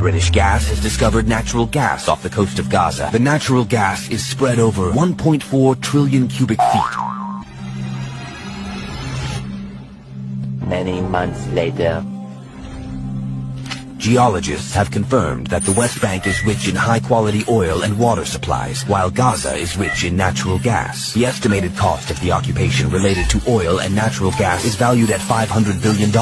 British Gas has discovered natural gas off the coast of Gaza. The natural gas is spread over 1.4 trillion cubic feet. Many months later, geologists have confirmed that the West Bank is rich in high-quality oil and water supplies, while Gaza is rich in natural gas. The estimated cost of the occupation related to oil and natural gas is valued at $500 billion.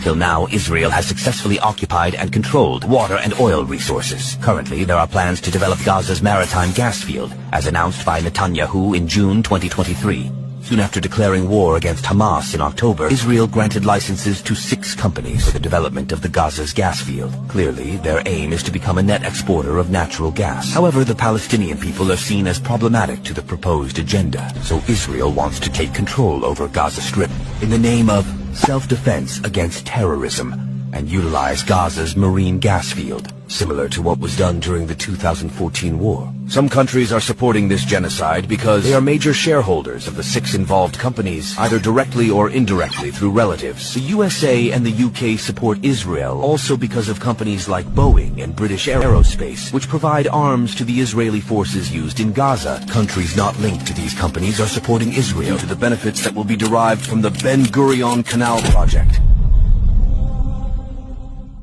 Till now, Israel has successfully occupied and controlled water and oil resources. Currently, there are plans to develop Gaza's maritime gas field, as announced by Netanyahu in June 2023. Soon after declaring war against Hamas in October, Israel granted licenses to 6 companies for the development of the Gaza's gas field. Clearly, their aim is to become a net exporter of natural gas. However, the Palestinian people are seen as problematic to the proposed agenda, so Israel wants to take control over Gaza Strip in the name of self-defense against terrorism and utilize Gaza's marine gas field, similar to what was done during the 2014 war. Some countries are supporting this genocide because they are major shareholders of the 6 involved companies, either directly or indirectly through relatives. The USA and the UK support Israel also because of companies like Boeing and British Aerospace, which provide arms to the Israeli forces used in Gaza. Countries not linked to these companies are supporting Israel due to the benefits that will be derived from the Ben Gurion Canal project.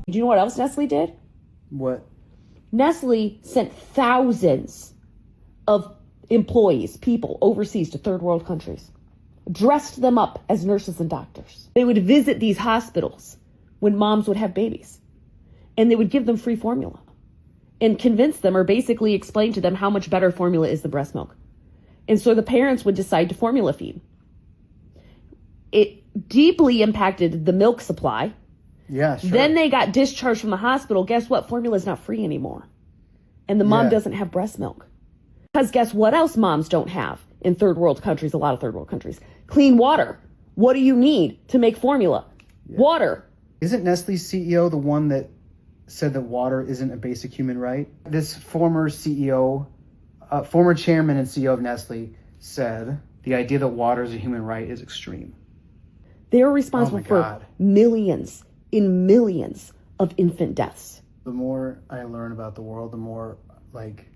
Do you know what else Nestle did? What? Nestle sent thousands of employees, people overseas to third world countries, dressed them up as nurses and doctors. They would visit these hospitals when moms would have babies, and they would give them free formula and convince them or basically explain to them how much better formula is than breast milk. And so the parents would decide to formula feed. It deeply impacted the milk supply. Yeah, sure. Then they got discharged from the hospital. Guess what? Formula is not free anymore. And the mom doesn't have breast milk. Because guess what else moms don't have in third world countries, a lot of third world countries? Clean water. What do you need to make formula? Yeah. Water. Isn't Nestle's CEO the one that said that water isn't a basic human right? This former CEO, former chairman and CEO of Nestle said the idea that water is a human right is extreme. They're responsible for millions of infant deaths. The more I learn about the world, the more, like,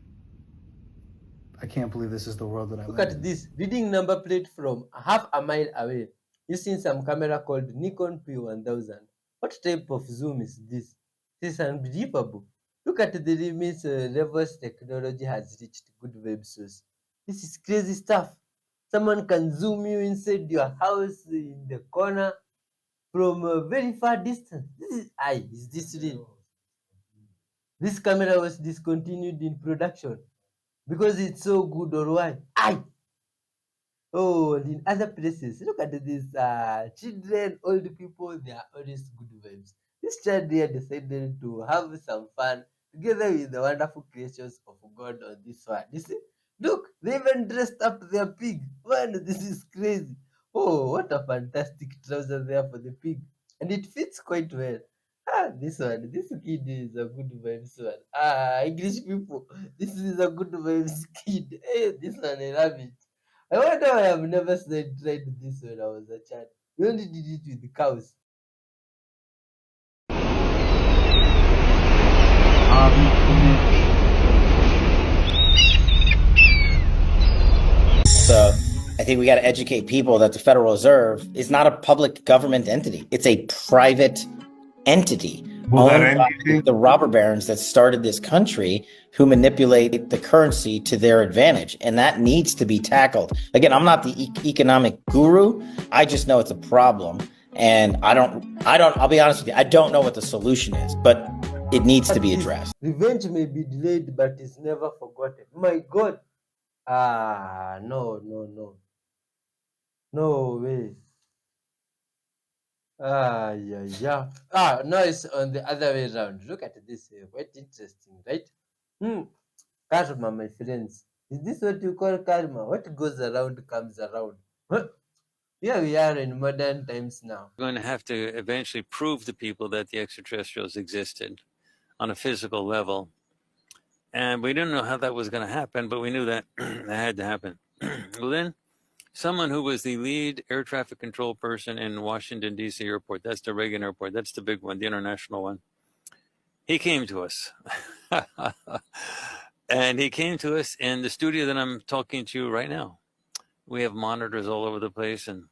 I can't believe this is the world that I live in. Look at this, reading number plate from half a mile away, using some camera called Nikon P1000. What type of zoom is this? This is unbelievable. Look at the limits levels technology has reached. Good web source. This is crazy stuff. Someone can zoom you inside your house in the corner from a very far distance. Is this real? This camera was discontinued in production because it's so good, or why? Oh, in other places, look at these children, old people, they are always good vibes. This child here decided to have some fun together with the wonderful creations of God on this one. You see? Look, they even dressed up their pig. Man, this is crazy. Oh, what a fantastic trouser there for the pig. And it fits quite well. This kid is a good vibes one. English people, this is a good vibes kid. Hey, this one, I love it. I wonder why I've never tried this when I was a child. We only did it with the cows. So I think we got to educate people that the Federal Reserve is not a public government entity. It's a private entity owned by the robber barons that started this country, who manipulate the currency to their advantage. And that needs to be tackled. Again, I'm not the economic guru. I just know it's a problem. And I'll be honest with you, I don't know what the solution is, but it needs to be addressed. Revenge may be delayed, but it's never forgotten. My God. No way. No, it's on the other way around. Look at this. Quite interesting, right? Karma, my friends. Is this what you call karma? What goes around comes around. Here we are in modern times now. We're going to have to eventually prove to people that the extraterrestrials existed on a physical level. And we didn't know how that was going to happen, but we knew that that had to happen. Well, then, someone who was the lead air traffic control person in Washington, D.C. airport, that's the Reagan airport, that's the big one, the international one. he came to us. And he came to us in the studio that I'm talking to you right now. We have monitors all over the place, and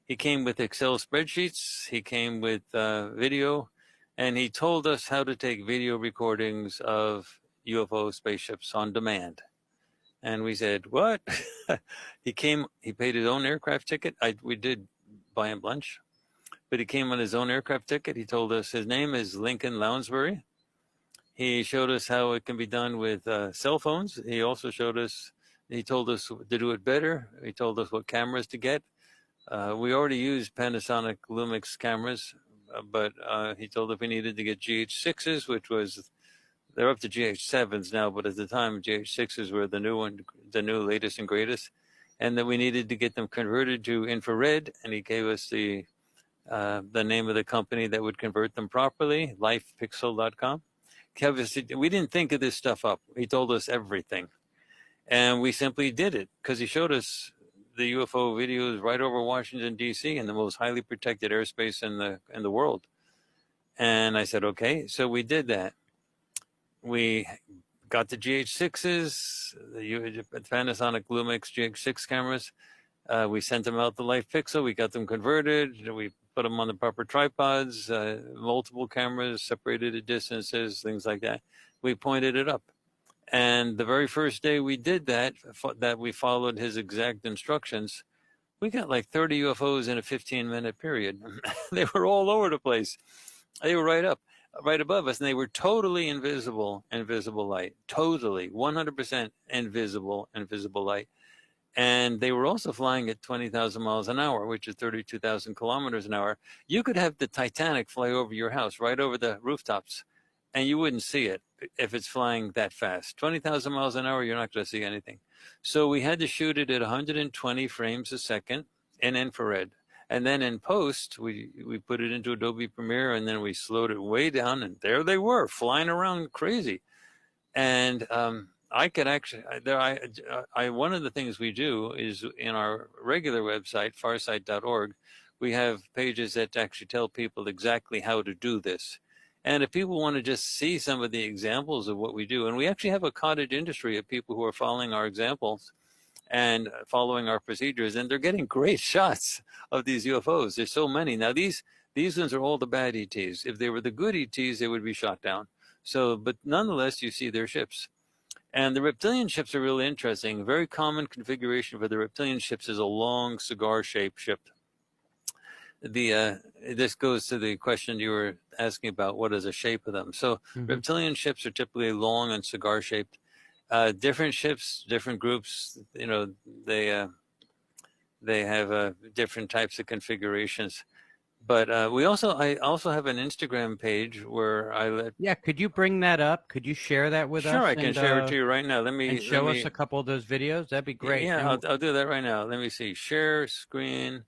he came with Excel spreadsheets. He came with video, and he told us how to take video recordings of UFO spaceships on demand. And we said, what? He came, he paid his own aircraft ticket. We did buy him lunch, but he came on his own aircraft ticket. He told us his name is Lincoln Lounsbury. He showed us how it can be done with cell phones. He also showed us, he told us to do it better. He told us what cameras to get. We already use Panasonic Lumix cameras, but he told us we needed to get GH6s, which was, they're up to GH7s now, but at the time, GH6s were the new one, the new latest and greatest. And that we needed to get them converted to infrared. And he gave us the name of the company that would convert them properly, lifepixel.com. We didn't think of this stuff up. He told us everything. And we simply did it because he showed us the UFO videos right over Washington, D.C. in the most highly protected airspace in the world. And I said, okay. So we did that. We got the GH6s, the Panasonic Lumix GH6 cameras. We sent them out the Life Pixel. We got them converted. We put them on the proper tripods, multiple cameras, separated at distances, things like that. We pointed it up. And the very first day we did that we followed his exact instructions, we got like 30 UFOs in a 15-minute period. They were all over the place. They were right above us, and they were totally invisible light, totally 100% invisible light. And they were also flying at 20,000 miles an hour, which is 32,000 kilometers an hour. You could have the Titanic fly over your house, right over the rooftops, and you wouldn't see it if it's flying that fast. 20,000 miles an hour, you're not going to see anything. So we had to shoot it at 120 frames a second in infrared. And then in post, we put it into Adobe Premiere, and then we slowed it way down, and there they were, flying around crazy. And I could actually, one of the things we do is in our regular website, farsight.org, we have pages that actually tell people exactly how to do this. And if people want to just see some of the examples of what we do, and we actually have a cottage industry of people who are following our examples and following our procedures, and they're getting great shots of these UFOs. There's so many. Now, these ones are all the bad ETs. If they were the good ETs, they would be shot down. So, but nonetheless, you see their ships. And the reptilian ships are really interesting. A very common configuration for the reptilian ships is a long cigar-shaped ship. This goes to the question you were asking about, what is the shape of them? So reptilian ships are typically long and cigar-shaped. Different ships, different groups, you know, they have different types of configurations. But I also have an Instagram page where I let. Yeah, could you bring that up? Could you share that with us? Sure, I can share it to you right now. And show us a couple of those videos. That'd be great. Yeah, I'll do that right now. Let me see. Share screen,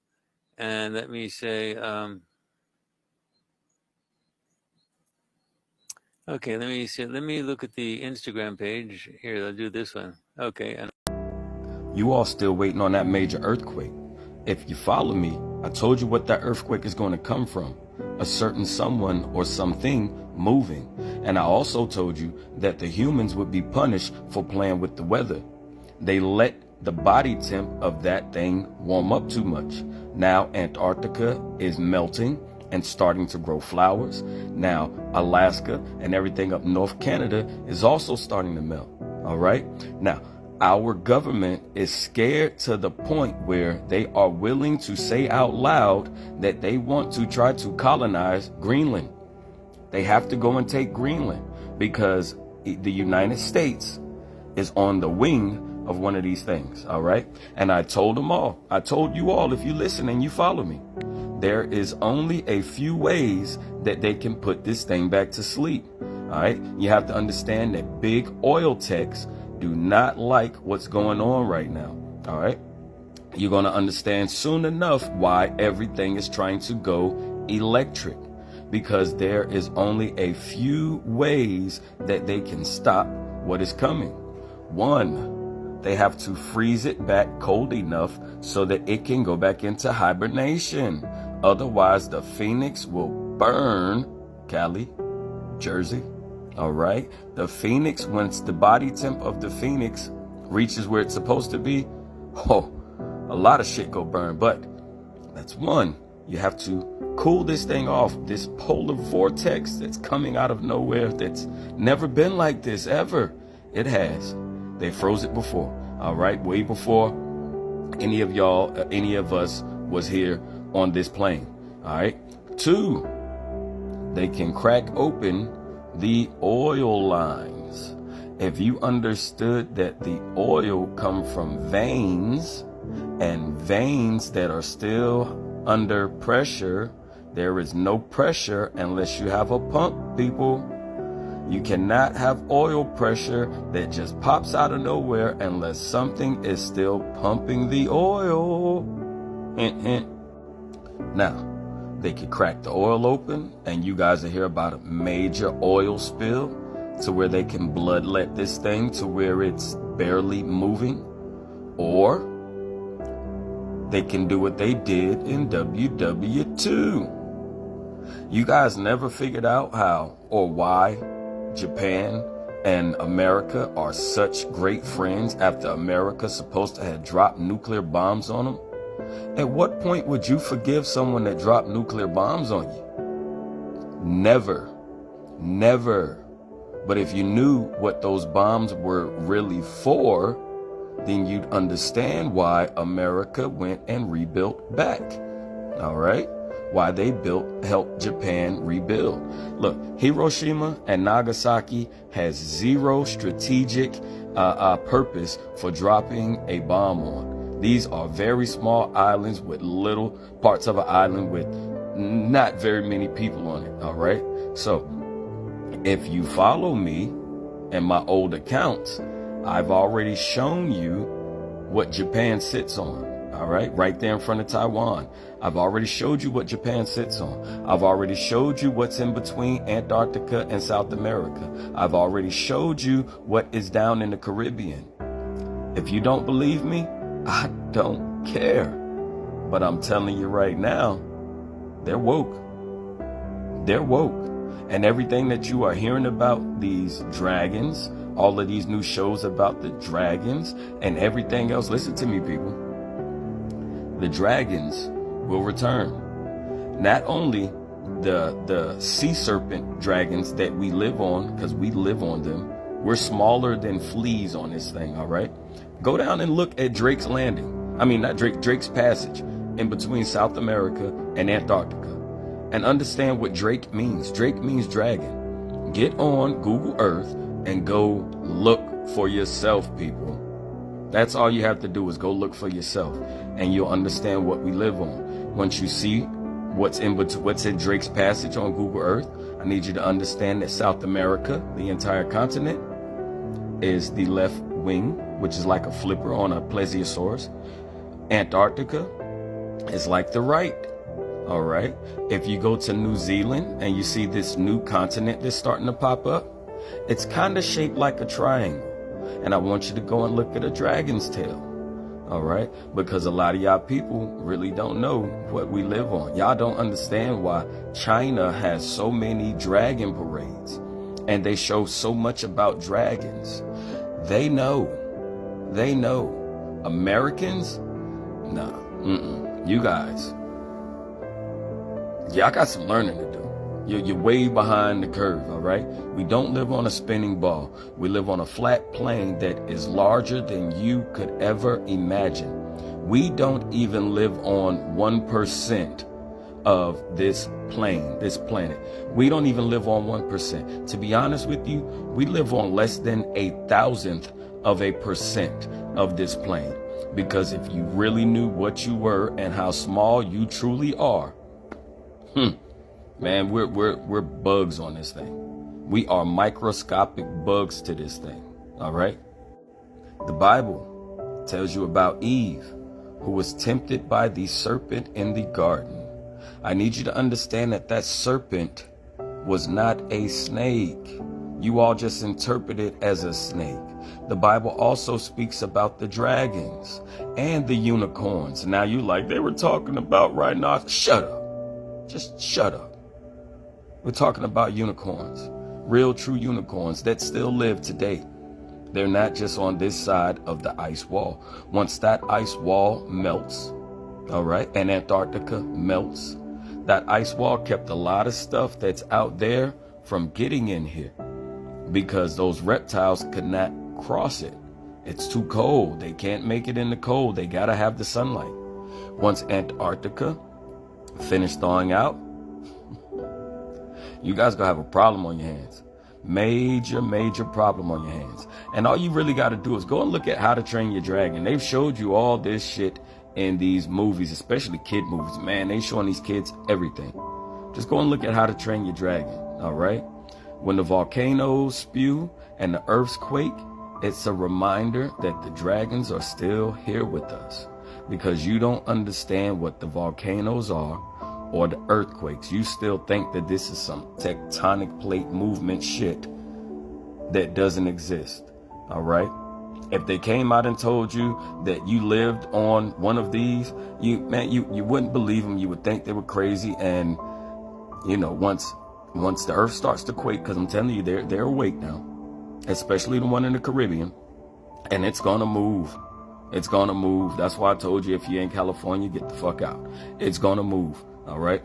and let me say. Okay, let me see. Let me look at the Instagram page here. I'll do this one. Okay. You all still waiting on that major earthquake. If you follow me, I told you what that earthquake is going to come from. A certain someone or something moving. And I also told you that the humans would be punished for playing with the weather. They let the body temp of that thing warm up too much. Now Antarctica is melting and starting to grow flowers. Now Alaska and everything up North Canada is also starting to melt. All right. Now, our government is scared to the point where they are willing to say out loud that they want to try to colonize Greenland. They have to go and take Greenland because the United States is on the wing of one of these things. All right. And I told them all. I told you all, if you listen and you follow me, there is only a few ways that they can put this thing back to sleep. All right. You have to understand that big oil techs do not like what's going on right now. All right. You're going to understand soon enough why everything is trying to go electric, because there is only a few ways that they can stop what is coming. One, they have to freeze it back cold enough so that it can go back into hibernation. Otherwise, the phoenix will burn, Callie, Jersey. All right. The phoenix, once the body temp of the phoenix reaches where it's supposed to be, oh, a lot of shit go burn. But that's one. You have to cool this thing off. This polar vortex that's coming out of nowhere, that's never been like this ever. It has. They froze it before. All right. Way before any of y'all, any of us was here on this plane. All right. 2, they can crack open the oil lines. If you understood that the oil come from veins, and veins that are still under pressure, there is no pressure unless you have a pump, people. You cannot have oil pressure that just pops out of nowhere unless something is still pumping the oil. Hint, hint. Now, they could crack the oil open, and you guys will hear about a major oil spill to where they can bloodlet this thing to where it's barely moving. Or they can do what they did in WW2. You guys never figured out how or why Japan and America are such great friends after America's supposed to have dropped nuclear bombs on them. At what point would you forgive someone that dropped nuclear bombs on you? Never. Never. But if you knew what those bombs were really for, then you'd understand why America went and rebuilt back. All right? Why they helped Japan rebuild. Look, Hiroshima and Nagasaki has zero strategic purpose for dropping a bomb on. These are very small islands with little parts of an island with not very many people on it. All right? So if you follow me and my old accounts, I've already shown you what Japan sits on, all right? Right there in front of Taiwan. I've already showed you what Japan sits on. I've already showed you what's in between Antarctica and South America. I've already showed you what is down in the Caribbean. If you don't believe me, I don't care. But I'm telling you right now, they're woke. They're woke. And everything that you are hearing about these dragons, all of these new shows about the dragons and everything else. Listen to me, people. The dragons will return. Not only the sea serpent dragons that we live on, because we live on them. We're smaller than fleas on this thing, all right? Go down and look at Drake's Landing. I mean, not Drake's Passage in between South America and Antarctica. And understand what Drake means. Drake means dragon. Get on Google Earth and go look for yourself, people. That's all you have to do is go look for yourself, and you'll understand what we live on. Once you see what's in Drake's Passage on Google Earth, I need you to understand that South America, the entire continent, is the left wing, which is like a flipper on a plesiosaurus. Antarctica is like the right. All right. If you go to New Zealand and you see this new continent that's starting to pop up, it's kind of shaped like a triangle. And I want you to go and look at a dragon's tail. All right. Because a lot of y'all people really don't know what we live on. Y'all don't understand why China has so many dragon parades and they show so much about dragons. They know. They know. Americans? Nah. You guys. Y'all got some learning to do. You're way behind the curve, all right? We don't live on a spinning ball. We live on a flat plane that is larger than you could ever imagine. We don't even live on 1% of this plane, this planet. We don't even live on 1%. To be honest with you, we live on less than 1,000th of a percent of this plane. Because if you really knew what you were and how small you truly are, man, we're bugs on this thing. We are microscopic bugs to this thing. All right. The Bible tells you about Eve, who was tempted by the serpent in the garden. I need you to understand that that serpent was not a snake. You all just interpret it as a snake. The Bible also speaks about the dragons and the unicorns. Now you like they were talking about right now. Shut up. Just shut up. We're talking about unicorns. real true unicorns that still live today. They're not just on this side of the ice wall. Once that ice wall melts, all right, and Antarctica melts, that ice wall kept a lot of stuff that's out there from getting in here because those reptiles could not cross it. It's too cold. They can't make it in the cold. They got to have the sunlight. Once Antarctica finished thawing out, you guys gonna have a problem on your hands. Major problem on your hands. And all you really got to do is go and look at How to Train Your Dragon. They've showed you all this shit in these movies, especially kid movies. Man, they showing these kids everything. Just go and look at How to Train Your Dragon, all right? When the volcanoes spew and the earths quake, it's a reminder that the dragons are still here with us. Because you don't understand what the volcanoes are or the earthquakes. You still think that this is some tectonic plate movement shit that doesn't exist, all right? If they came out and told you that you lived on one of these, you wouldn't believe them. You would think they were crazy. And, you know, once the earth starts to quake, because I'm telling you, they're awake now, especially the one in the Caribbean, and it's going to move. It's going to move. That's why I told you, if you're in California, get the fuck out. It's going to move, all right?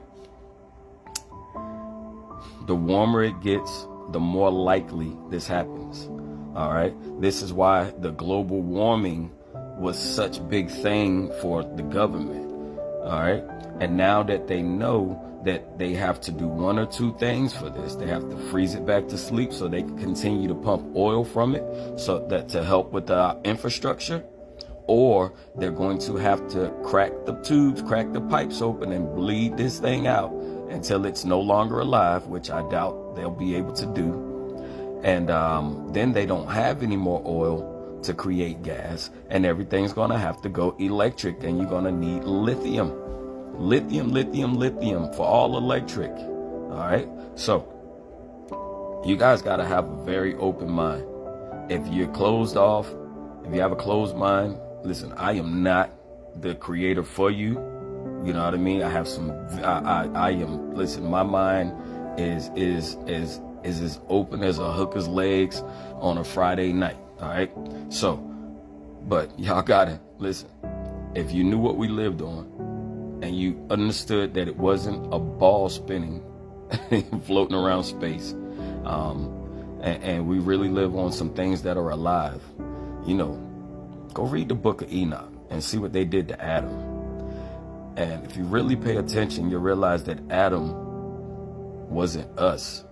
The warmer it gets, the more likely this happens. All right. This is why the global warming was such a big thing for the government. All right. And now that they know that they have to do one or two things for this, they have to freeze it back to sleep so they can continue to pump oil from it, so that to help with the infrastructure, or they're going to have to crack the tubes, crack the pipes open and bleed this thing out until it's no longer alive, which I doubt they'll be able to do. And then they don't have any more oil to create gas, and everything's going to have to go electric, and you're going to need lithium for all electric. All right. So you guys got to have a very open mind. If you're closed off, if you have a closed mind, listen, I am not the creator for you. You know what I mean? I have some, I am, listen, my mind is as open as a hooker's legs on a Friday night. All right. So, but y'all gotta listen. If you knew what we lived on and you understood that it wasn't a ball spinning, floating around space, and we really live on some things that are alive, you know, go read the book of Enoch and see what they did to Adam. And if you really pay attention, you'll realize that Adam wasn't us.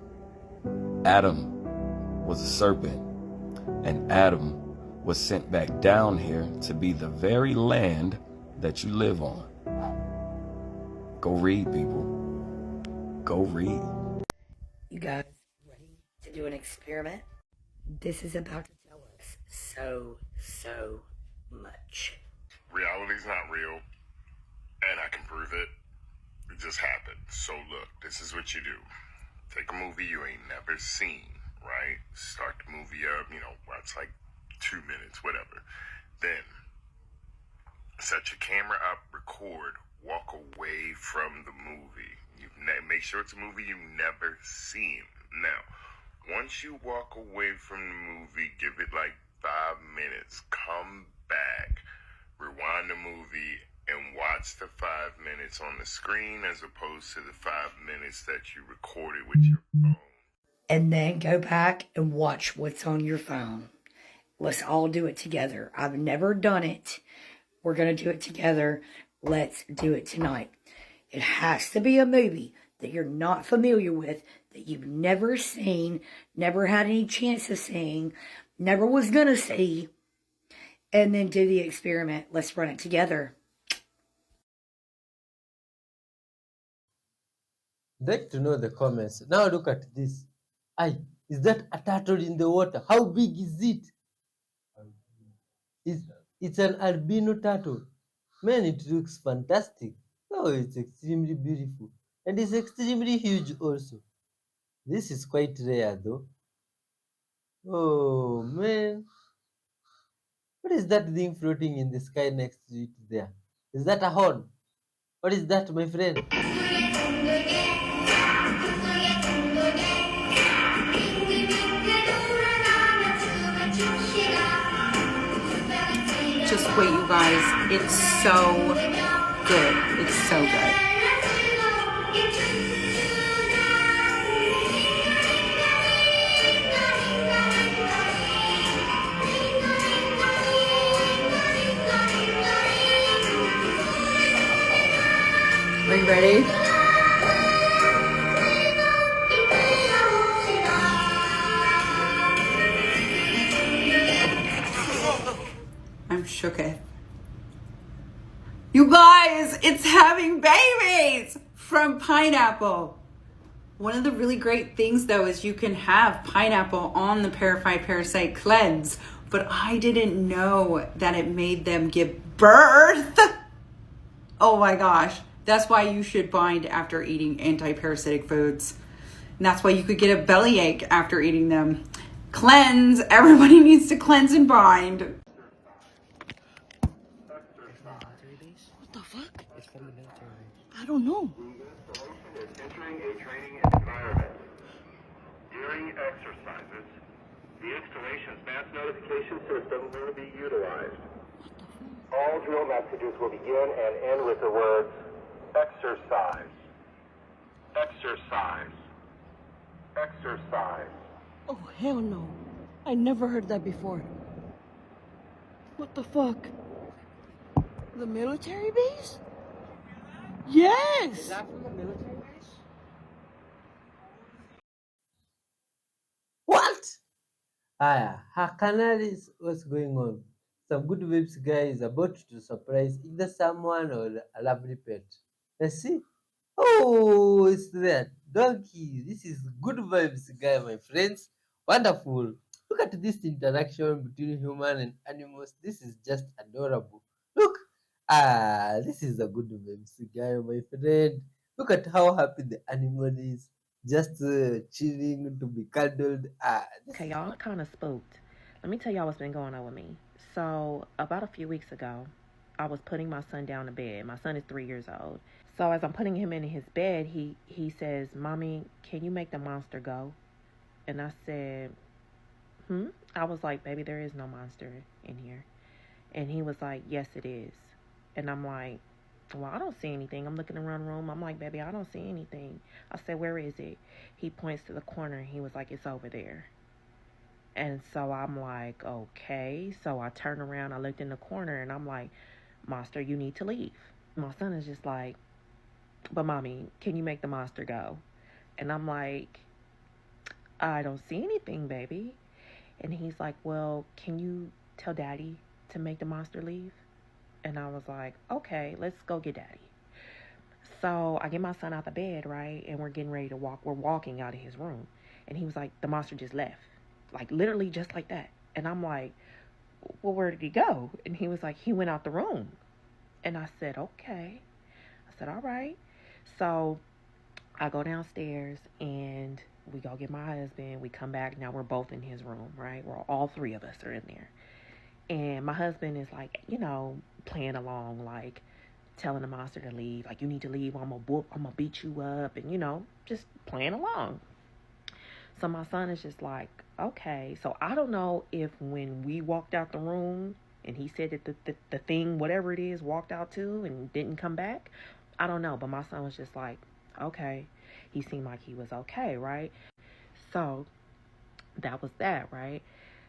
Adam was a serpent, and Adam was sent back down here to be the very land that you live on. Go read, people. Go read. You guys ready to do an experiment? This is about to tell us so much. Reality's not real, and I can prove it. It just happened. So look, this is what you do. Take a movie you ain't never seen, right? Start the movie up, you know, it's like 2 minutes, whatever. Then set your camera up, record, walk away from the movie. Make sure it's a movie you've never seen. Now, once you walk away from the movie, give it like 5 minutes, come back, rewind the movie, and watch the 5 minutes on the screen as opposed to the 5 minutes that you recorded with your phone. And then go back and watch what's on your phone. Let's all do it together. I've never done it. We're going to do it together. Let's do it tonight. It has to be a movie that you're not familiar with, that you've never seen, never had any chance of seeing, never was going to see, and then do the experiment. Let's run it together. I'd like to know the comments. Now look at this. Is that a turtle in the water? How big is it? It's an albino turtle. Man, it looks fantastic. Oh, it's extremely beautiful. And it's extremely huge also. This is quite rare though. Oh, man. What is that thing floating in the sky next to it there? Is that a horn? What is that, my friend? Wait, you guys, it's so good. It's so good. Are you ready? I'm shooketh. You guys, it's having babies from pineapple. One of the really great things though is you can have pineapple on the Purify Parasite Cleanse, but I didn't know that it made them give birth. Oh my gosh. That's why you should bind after eating anti-parasitic foods. And that's why you could get a bellyache after eating them. Cleanse. Everybody needs to cleanse and bind. What the fuck? It's from the military. I don't know. Entering a training environment. During exercises, the installation's mass notification system will be utilized. All drill messages will begin and end with the words, exercise, exercise, exercise. Oh, hell no. I never heard that before. What the fuck? The military base? Yes! Is that from the military base? What? Her canaries, what's going on? Some good vibes guy is about to surprise either someone or a lovely pet. Let's see. Oh, it's that donkey. This is good vibes guy, my friends. Wonderful. Look at this interaction between human and animals. This is just adorable. Look. This is a good vibes guy, my friend. Look at how happy the animal is. Just chilling to be cuddled. Okay, y'all kind of spooked. Let me tell y'all what's been going on with me. So, about a few weeks ago, I was putting my son down to bed. My son is 3 years old. So, as I'm putting him in his bed, he says, "Mommy, can you make the monster go?" And I said, I was like, "Baby, there is no monster in here." And he was like, "Yes, it is." And I'm like, "Well, I don't see anything." I'm looking around the room. I'm like, "Baby, I don't see anything." I said, "Where is it?" He points to the corner and he was like, "It's over there." And so I'm like, okay. So I turned around, I looked in the corner and I'm like, "Monster, you need to leave." My son is just like, "But mommy, can you make the monster go?" And I'm like, "I don't see anything, baby." And he's like, "Well, can you tell daddy to make the monster leave?" And I was like, "Okay, let's go get daddy." So I get my son out the bed, right? And we're getting ready to walk. We're walking out of his room. And he was like, "The monster just left." Like literally just like that. And I'm like, "Well, where did he go?" And he was like, "He went out the room." And I said, "Okay." I said, "All right." So I go downstairs and we go get my husband. We come back. Now we're both in his room, right? We're all three of us are in there. And my husband is like, playing along, like telling the monster to leave. Like, "You need to leave. I'm gonna beat you up." And, just playing along. So my son is just like, okay. So I don't know if when we walked out the room and he said that the thing, whatever it is, walked out too and didn't come back. I don't know. But my son was just like, okay. He seemed like he was okay, right? So that was that, right?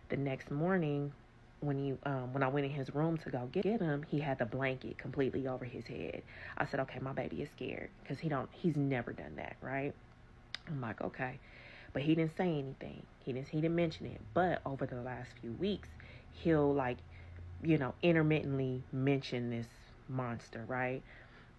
The next morning, when I went in his room to go get him, he had the blanket completely over his head. I said, okay, my baby is scared because he's never done that, right? I'm like, okay. But he didn't say anything. He didn't mention it. But over the last few weeks, he'll intermittently mention this monster, right?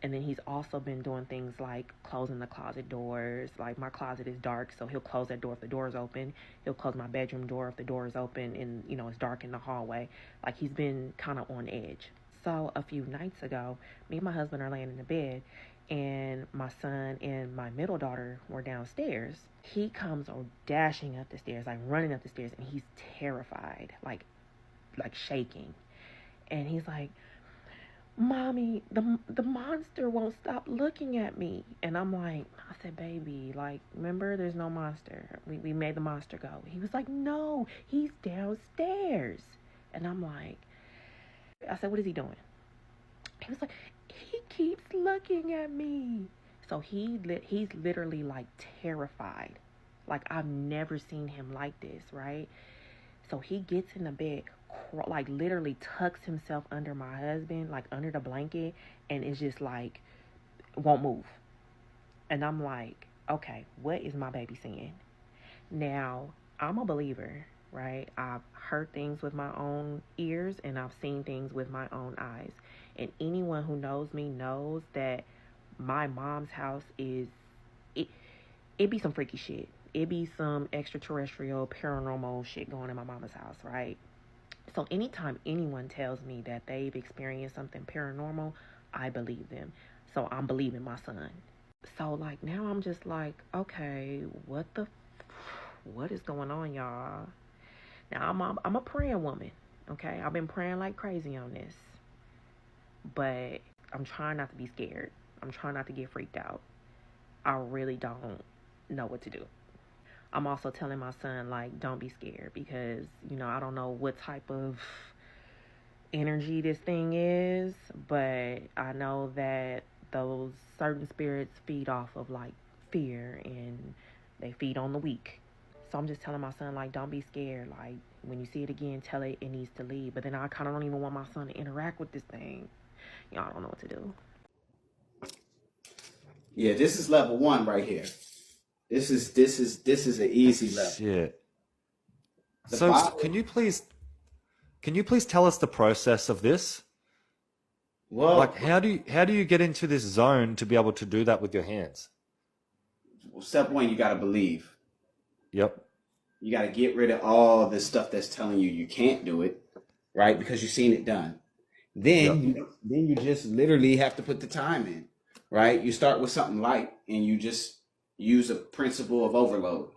And then he's also been doing things like closing the closet doors. Like, my closet is dark, so he'll close that door if the door is open. He'll close my bedroom door if the door is open and, it's dark in the hallway. Like, he's been kind of on edge. So a few nights ago, me and my husband are laying in the bed, and my son and my middle daughter were downstairs. He comes dashing up the stairs, like running up the stairs, and he's terrified, like shaking. And he's like, "Mommy, the monster won't stop looking at me." And I'm like, I said, "Baby, like, remember, there's no monster. We made the monster go." He was like, "No, he's downstairs." And I'm like, I said, what is he doing? He was like, he keeps looking at me. So he's literally like terrified. Like I've never seen him like this, right? So he gets in the bed, like literally tucks himself under my husband, like under the blanket, and is just like, won't move. And I'm like, okay, what is my baby seeing? Now, I'm a believer, right? I've heard things with my own ears and I've seen things with my own eyes. And anyone who knows me knows that my mom's house it be some freaky shit. It be some extraterrestrial, paranormal shit going in my mama's house, right? So anytime anyone tells me that they've experienced something paranormal, I believe them. So I'm believing my son. So like now I'm just like, okay, what is going on, y'all? Now I'm a praying woman, okay? I've been praying like crazy on this. But I'm trying not to be scared. I'm trying not to get freaked out. I really don't know what to do. I'm also telling my son, like, don't be scared because, you know, I don't know what type of energy this thing is, but I know that those certain spirits feed off of, like, fear and they feed on the weak. So I'm just telling my son, like, don't be scared. Like, when you see it again, tell it needs to leave. But then I kind of don't even want my son to interact with this thing. You know, I don't know what to do. Yeah, this is level 1 right here. This is an easy level. Shit. The So bottle- can you please tell us the process of this? Well, Like how do you get into this zone to be able to do that with your hands? step 1, you got to believe. Yep. You got to get rid of all this stuff that's telling you can't do it, right? Because you've seen it done. Then you just literally have to put the time in, right? You start with something light and you just use a principle of overload,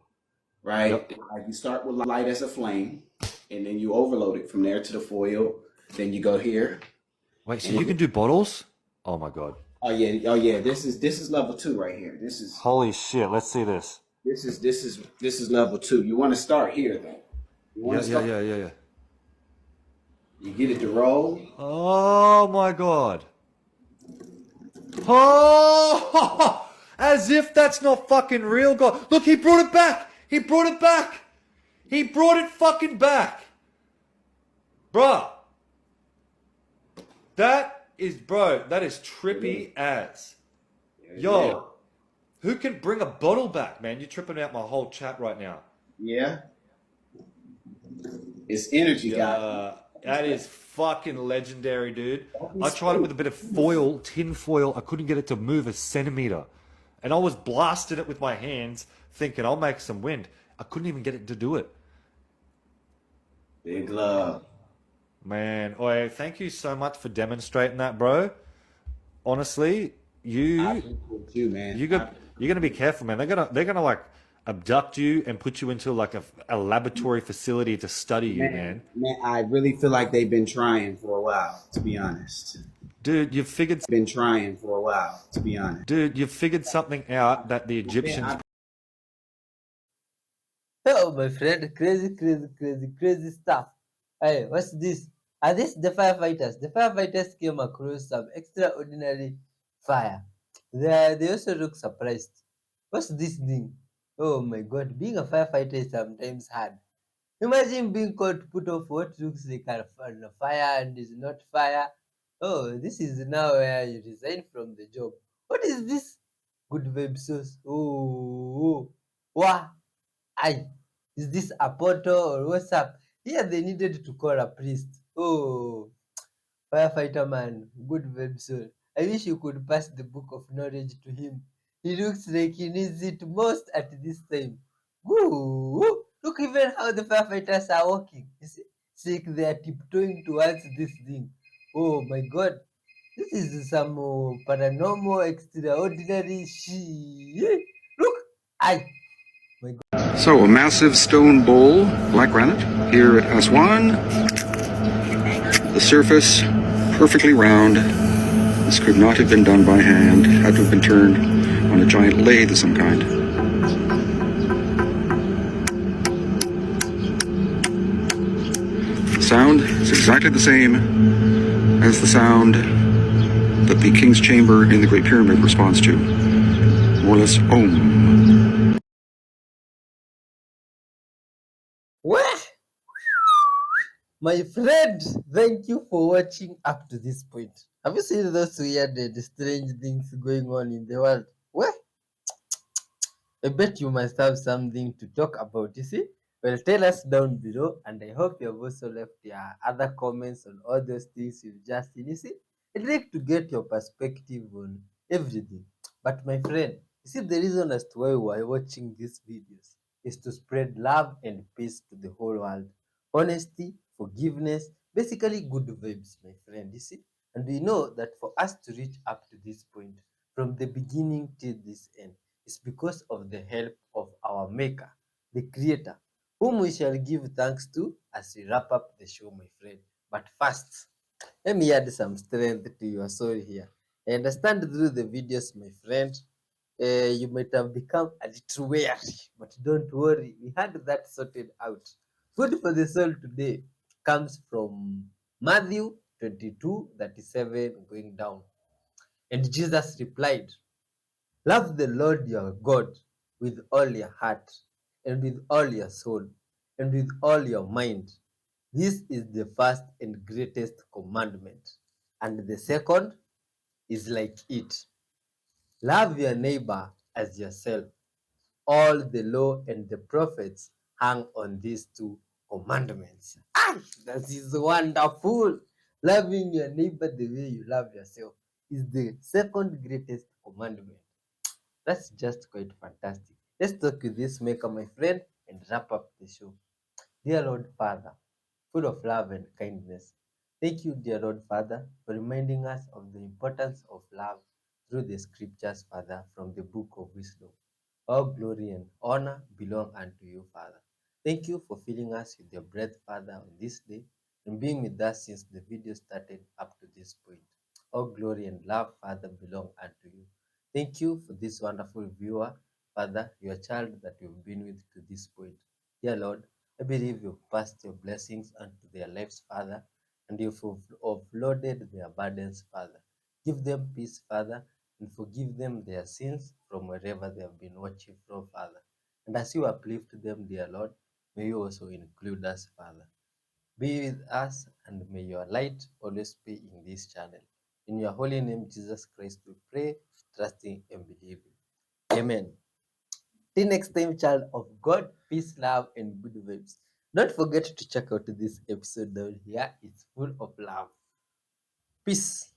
right? Yep. Like you start with light as a flame and then you overload it from there to the foil. Then you go here. Wait, so you can do bottles? Oh my god. Oh yeah. This is level 2 right here. This is Holy shit, let's see this. This is level 2. You want to start here though. You want to start. Yeah. You get it to roll. Oh my god. Oh, as if that's not fucking real, God. Look, he brought it back. He brought it back. He brought it fucking back. Bruh. That is trippy as. Yo, who can bring a bottle back, man? You're tripping out my whole chat right now. Yeah. It's energy, guys. That is fucking legendary, dude. I tried it with a bit of tin foil. I couldn't get it to move a centimeter. And I was blasting it with my hands, thinking I'll make some wind. I couldn't even get it to do it. Big love. Man, thank you so much for demonstrating that, bro. Honestly, you're gonna be careful, man. They're gonna like abduct you and put you into like a laboratory facility to study you, man. Man, I really feel like they've been trying for a while, to be honest. Dude, you've figured something out that the Egyptians. Oh, my friend, crazy stuff. Hey, what's this? Are these the firefighters? The firefighters came across some extraordinary fire. They also look surprised. What's this thing? Oh my god, being a firefighter is sometimes hard. Imagine being called to put off what looks like a fire and is not fire. Oh, this is now where you resign from the job. What is this? Good vibe sauce. Oh, wow. Is this a portal or what's up? Here they needed to call a priest. Oh, firefighter man, good vibe soul. I wish you could pass the book of knowledge to him. He looks like he needs it most at this time. Woo! Look even how the firefighters are walking. It's like they are tiptoeing towards this thing. Oh my god. This is some paranormal, extraordinary shit. Look! My god. So, a massive stone bowl, black granite, here at Aswan. The surface perfectly round. This could not have been done by hand. It had to have been turned on a giant lathe of some kind. The sound is exactly the same as the sound that the king's chamber in the Great Pyramid responds to. More or less, Om. What? My friend, thank you for watching up to this point. Have you seen those weird and strange things going on in the world? What? I bet you must have something to talk about, you see? Well, tell us down below, and I hope you have also left your other comments on all those things you've just seen. You see, I'd like to get your perspective on everything. But my friend, you see, the reason as to why we're watching these videos is to spread love and peace to the whole world. Honesty, forgiveness, basically good vibes, my friend, you see? And we know that for us to reach up to this point, from the beginning till this end, is because of the help of our Maker, the Creator, whom we shall give thanks to as we wrap up the show, my friend. But first, let me add some strength to your soul here. I understand through the videos, my friend, you might have become a little weary, but don't worry, we had that sorted out. Food for the soul today comes from Matthew 22:37 going down. And Jesus replied, "Love the Lord your God with all your heart, and with all your soul, and with all your mind. This is the first and greatest commandment. And the second is like it. Love your neighbor as yourself. All the law and the prophets hang on these two commandments." Ah, that is wonderful. Loving your neighbor the way you love yourself is the second greatest commandment. That's just quite fantastic. Let's talk with this Maker, my friend, and wrap up the show. Dear Lord Father, full of love and kindness, thank you, dear Lord Father, for reminding us of the importance of love through the scriptures, Father, from the book of wisdom. All glory and honor belong unto you, Father. Thank you for filling us with your breath, Father, on this day, and being with us since the video started up to this point. All glory and love, Father, belong unto you. Thank you for this wonderful viewer, Father, your child that you've been with to this point. Dear Lord, I believe you've passed your blessings unto their lives, Father, and you've offloaded their burdens, Father. Give them peace, Father, and forgive them their sins from wherever they have been watching from, Father. And as you uplift them, dear Lord, may you also include us, Father. Be with us, and may your light always be in this channel. In your holy name, Jesus Christ, we pray, trusting and believing. Amen. Till next time, child of God, peace, love, and good vibes. Don't forget to check out this episode down here. It's full of love. Peace.